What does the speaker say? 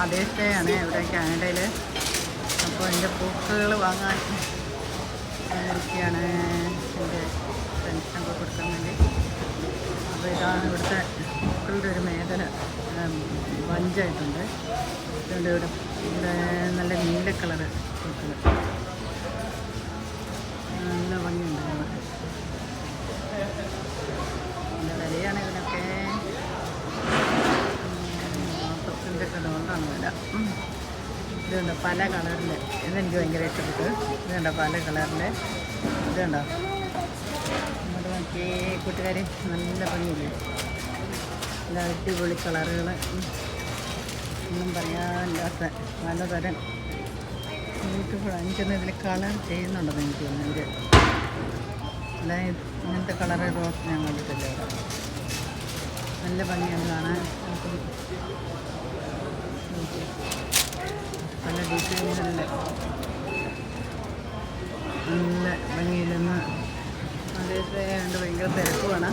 Mothers day ആണ് ഇവിടെ കാനഡയിൽ. അപ്പോൾ എൻ്റെ പൂക്കൾ വാങ്ങാൻ വന്നിരിക്കുകയാണ് എൻ്റെ ഫ്രണ്ട്സിനൊക്കെ കൊടുക്കാൻ വേണ്ടി. അപ്പോൾ ഇതാണ് ഇവിടുത്തെ പൂക്കളുടെ ഒരു മേഖല. വഞ്ചായിട്ടുണ്ട്. അതുകൊണ്ട് ഇവിടെ നല്ല നീല കളറ് പൂക്കൾ, നല്ല ഭംഗിയുണ്ട് കാണാൻ. നല്ല വിലയാണ് ഇതിനൊക്കെ. 45 ഡോളറാണ് വില. ഇതുണ്ട് പല കളറിൽ. ഇതെനിക്ക് ഭയങ്കര ഇഷ്ടപ്പെട്ടു. ഇതുണ്ടോ പല കളറിൽ. ഇതുണ്ടോ ഇങ്ങോട്ട് നോക്കിയേ കൂട്ടുകാർ, നല്ല ഭംഗിയില്ലേ, നല്ല അടിപൊളി കളറുകൾ. ഒന്നും പറയാനില്ലാത്ത പലതരം ബ്യൂട്ടിഫുൾ. എനിക്കൊന്നും ഇതിൽ കളർ ചെയ്യുന്നുണ്ടെന്ന് എനിക്ക് തോന്നുന്നു. ഇവർ അതായത് ഇങ്ങനത്തെ കളറ് റോസ് ഞാൻ കണ്ടിട്ടില്ല ഇവിടെ. നല്ല ഭംഗിയാണ് കാണാൻ. പല ഡിസൈനുകളിൽ നല്ല ഭംഗിയിലെന്ന് അതേസമയം ഭയങ്കര തിരക്കുമാണ്.